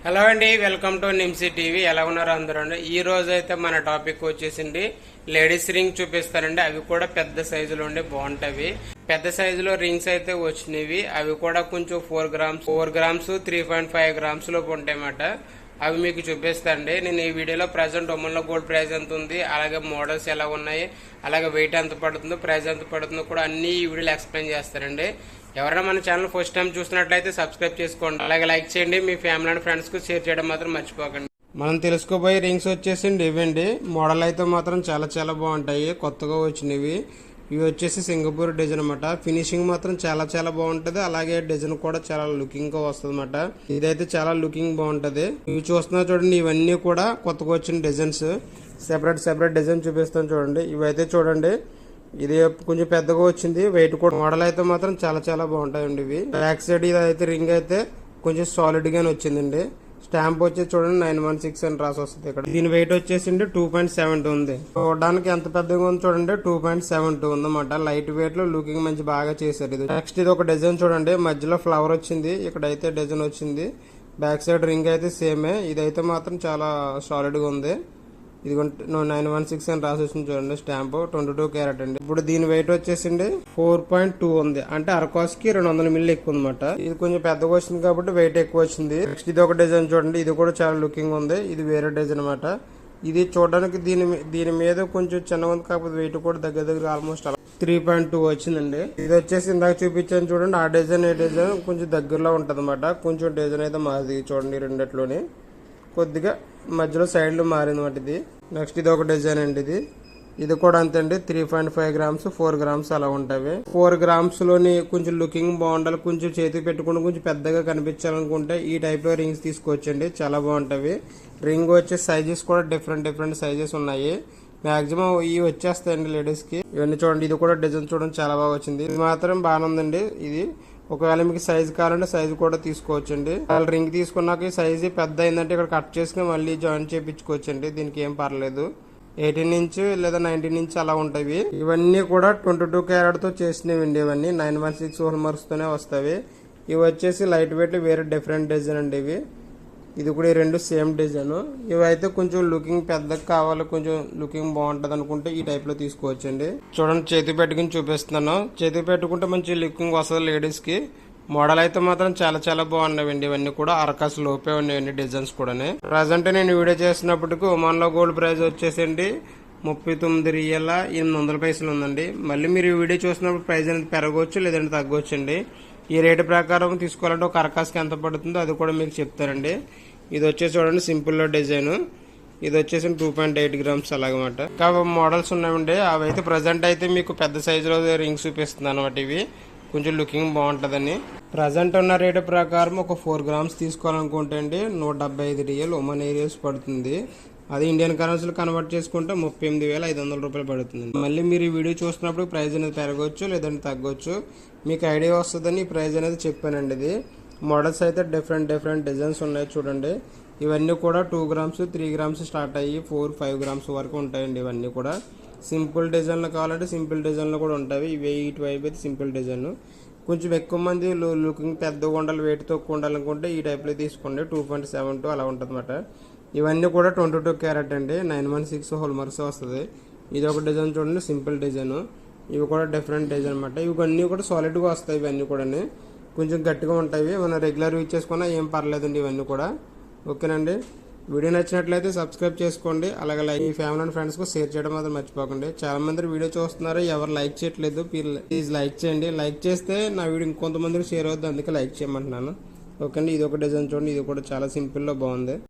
Hello అండి, welcome to నిమ్సీ TV. ఎలా ఉన్నారు అందరూ అండి? ఈ రోజు అయితే మన టాపిక్ వచ్చేసింది లేడీస్ రింగ్ చూపిస్తారండి. అవి కూడా పెద్ద సైజులో ఉండి బాగుంటాయి. పెద్ద సైజులో రింగ్స్ అయితే వచ్చినవి. అవి కూడా కొంచెం 4 గ్రామ్స్ 3.5 గ్రామ్స్ లోపు ఉంటాయన్నమాట. అవి మీకు చూపిస్తాండి. నేను ఈ వీడియోలో ప్రెసెంట్ ఉమెన్లో గోల్డ్ ప్రైస్ ఎంత ఉంది, అలాగే మోడల్స్ ఎలా ఉన్నాయి, అలాగే వెయిట్ ఎంత పడుతుందో, ప్రైస్ ఎంత పడుతుందో కూడా అన్ని ఈ వీడియోలో ఎక్స్ప్లెయిన్ చేస్తారండి. ఎవరైనా మన ఛానల్ ఫస్ట్ టైం చూసినట్లయితే సబ్స్క్రైబ్ చేసుకోండి, అలాగే లైక్ చేయండి. మీ ఫ్యామిలీ అండ్ ఫ్రెండ్స్ కు షేర్ చేయడం మాత్రం మర్చిపోకండి. మనం తెలుసుకోబోయే రింగ్స్ వచ్చేసి ఇవ్వండి. మోడల్ అయితే మాత్రం చాలా చాలా బాగుంటాయి, కొత్తగా వచ్చినవి. ఇవి వచ్చేసి సింగపూర్ డిజైన్ అనమాట. ఫినిషింగ్ మాత్రం చాలా చాలా బాగుంటది, అలాగే డిజైన్ కూడా చాలా లుకింగ్ గా వస్తుంది అనమాట. ఇదైతే చాలా లుకింగ్ బాగుంటది. ఇవి చూస్తున్నా చూడండి, ఇవన్నీ కూడా కొత్తగా వచ్చిన డిజైన్స్. సెపరేట్ డిజైన్ చూపిస్తాను చూడండి. ఇవైతే చూడండి, ఇది కొంచెం పెద్దగా వచ్చింది, వెయిట్ కూడా. మోడల్ అయితే మాత్రం చాలా చాలా బాగుంటాయండి ఇవి. బ్యాక్ సైడ్ ఇది అయితే రింగ్ అయితే కొంచెం సాలిడ్ గానే వచ్చిందండి. స్టాంప్ వచ్చేసి చూడండి 916 అని రాసి వస్తుంది ఇక్కడ. దీని వెయిట్ వచ్చేసి 2.72 ఉంది. చూడడానికి ఎంత పెద్దగా ఉంది చూడండి, 2.72 ఉంది అన్నమాట. లైట్ వెయిట్ లో లుకింగ్ మంచి బాగా చేశారు. ఇది నెక్స్ట్ ఇది ఒక డిజైన్ చూడండి, మధ్యలో ఫ్లవర్ వచ్చింది, ఇక్కడ అయితే డిజైన్ వచ్చింది. బ్యాక్ సైడ్ రింగ్ అయితే సేమే. ఇదైతే మాత్రం చాలా సాలిడ్ గా ఉంది. ఇది 916 అని రాసి వచ్చింది చూడండి. స్టాంప్ 22 క్యారెట్ అండి. ఇప్పుడు దీని వెయిట్ వచ్చేసింది 4.2 ఉంది, అంటే అరకాస్కి 200 మిల్లీ ఎక్కువ అనమాట. ఇది కొంచెం పెద్దగా వచ్చింది కాబట్టి వెయిట్ ఎక్కువ వచ్చింది. నెక్స్ట్ ఇది ఒక డిజైన్ చూడండి, ఇది కూడా చాలా లుకింగ్ ఉంది. ఇది వేరే డిజైన్ అనమాట. ఇది చూడడానికి దీని మీద కొంచెం చిన్నగా ఉంది, కాకపోతే వెయిట్ కూడా దగ్గర ఆల్మోస్ట్ 3.2 వచ్చిందండి. ఇది వచ్చేసి ఇందాక చూపించాను చూడండి, ఆ డిజైన్ ఏ డిజైన్ కొంచెం దగ్గరలో ఉంటది అనమాట. కొంచెం డిజైన్ అయితే మాది చూడండి, రెండిట్లోని కొద్దిగా మధ్యలో సైడ్లు మారింది అనమాట ఇది. నెక్స్ట్ ఇది ఒక డిజైన్ అండి. ఇది కూడా అంతే అండి, 3.5 గ్రామ్స్ 4 గ్రామ్స్ అలా ఉంటాయి. 4 గ్రామ్స్ లోని కొంచెం లుకింగ్ బాగుండాలి, కొంచెం చేతికి పెట్టుకుంటే కొంచెం పెద్దగా కనిపించాలనుకుంటే ఈ టైప్ లో రింగ్స్ తీసుకోవచ్చండి, చాలా బాగుంటాయి. రింగ్ వచ్చే సైజెస్ కూడా డిఫరెంట్ సైజెస్ ఉన్నాయి. మాక్సిమం ఇవి వచ్చేస్తాయండి లేడీస్ కి. ఇవన్నీ చూడండి, ఇది కూడా డిజైన్ చూడండి చాలా బాగా వచ్చింది. ఇది మాత్రం బాగానే ఉందండి. ఇది ఒకవేళ మీకు సైజ్ కావాలంటే సైజ్ కూడా తీసుకోవచ్చండి. వాళ్ళు రింగ్ తీసుకున్నాక సైజ్ పెద్ద అయిందంటే ఇక్కడ కట్ చేసుకుని మళ్ళీ జాయిన్ చేయించుకోవచ్చండి. దీనికి ఏం పర్లేదు. 18 ఇంచ్ లేదా 19 ఇంచ్ అలా ఉంటాయి. ఇవన్నీ కూడా 22 క్యారెట్ తో చేసినవి. ఇవన్నీ 916 హోల్ మార్క్స్ తోనే వస్తాయి. ఇవి వచ్చేసి లైట్ వెయిట్ వేరే డిఫరెంట్ డిజైన్ అండి ఇవి. ఇది కూడా ఈ రెండు సేమ్ డిజైన్. ఇవైతే కొంచెం లుకింగ్ పెద్దగా కావాలి, కొంచెం లుకింగ్ బాగుంటది అనుకుంటే ఈ టైప్ లో తీసుకోవచ్చండి. చూడండి, చేతి పెట్టుకుని చూపిస్తున్నాను. చేతి పెట్టుకుంటే మంచి లుకింగ్ వస్తుంది లేడీస్ కి. మోడల్ అయితే మాత్రం చాలా చాలా బాగున్నాయండి. ఇవన్నీ కూడా అరకాస్ లోపే ఉన్నాయండి డిజైన్స్ కూడా. ప్రజెంట్ నేను వీడియో చేసినప్పటికీ ఉమెన్లో గోల్డ్ ప్రైస్ వచ్చేసండి 39 రియల్ 800 పైసలు ఉందండి. మళ్ళీ మీరు ఈ వీడియో చూసినప్పుడు ప్రైస్ అనేది పెరగవచ్చు లేదంటే తగ్గవచ్చు అండి. ఈ రేటు ప్రకారం తీసుకోవాలంటే ఒక అరకాస్కి ఎంత పడుతుందో అది కూడా మీకు చెప్తారండి. ఇది వచ్చేసి చూడండి సింపుల్ లో డిజైన్. ఇది వచ్చేసి 2.8 గ్రామ్స్ అలాగమాట. కాబట్టి మోడల్స్ ఉన్నాయండి. అవి అయితే ప్రజెంట్ అయితే మీకు పెద్ద సైజులో రింగ్స్ చూపిస్తుంది అనమాట. ఇవి కొంచెం లుకింగ్ బాగుంటుందని. ప్రజెంట్ ఉన్న రేటు ప్రకారం ఒక 4 గ్రామ్స్ తీసుకోవాలనుకుంటే అండి 175 రియల్ ఉమెన్ ఏరియాస్ పడుతుంది. అది ఇండియన్ కరెన్సీలు కన్వర్ట్ చేసుకుంటే 38,500 రూపాయలు పడుతుంది. మళ్ళీ మీరు ఈ వీడియో చూస్తున్నప్పుడు ప్రైస్ అనేది పెరగవచ్చు లేదంటే తగ్గవచ్చు. మీకు ఐడియా వస్తుందని ఈ ప్రైస్ అనేది చెప్పానండి. ఇది మోడల్స్ అయితే డిఫరెంట్ డిజైన్స్ ఉన్నాయి చూడండి. ఇవన్నీ కూడా 2 గ్రామ్స్ 3 గ్రామ్స్ స్టార్ట్ అయ్యి 4-5 గ్రామ్స్ వరకు ఉంటాయండి. ఇవన్నీ కూడా సింపుల్ డిజైన్లు కావాలంటే సింపుల్ డిజైన్లు కూడా ఉంటాయి. ఇవి ఇటువైపు అయితే సింపుల్ డిజైన్. కొంచెం ఎక్కువ మంది లుకింగ్ పెద్దగా ఉండాలి, వెయిట్ తక్కువ ఉండాలనుకుంటే ఈ టైప్లో తీసుకోండి. 2.72 అలా ఉంటుంది అనమాట. ఇవన్నీ కూడా 22 క్యారెట్ అండి, 916 హోల్ మార్క్స్ వస్తుంది. ఇది ఒక డిజైన్ చూడండి, సింపుల్ డిజైన్. ఇవి కూడా డిఫరెంట్ డిజైన్ అనమాట. ఇవన్నీ కూడా సాలిడ్గా వస్తాయి. ఇవన్నీ కూడా కొంచెం గట్టిగా ఉంటాయి. మనం రెగ్యులర్ యూజ్ చేసుకున్నా ఏం పర్లేదండి. ఇవన్నీ కూడా ఓకేనండి. వీడియో నచ్చినట్లయితే సబ్స్క్రైబ్ చేసుకోండి, అలాగే మీ ఫ్యామిలీ అండ్ ఫ్రెండ్స్ కు షేర్ చేయడం మాత్రం మర్చిపోకండి. చాలా మంది వీడియో చూస్తున్నారు, ఎవరు లైక్ చేయట్లేదు. ప్లీజ్ లైక్ చేయండి. లైక్ చేస్తే నా వీడియో ఇంకొంతమందికి షేర్ అవుతుంది, అందుకే లైక్ చేయమంటున్నాను. ఓకే అండి. ఇది ఒక డిజైన్ చూడండి, ఇది కూడా చాలా సింపుల్ లో బాగుంది.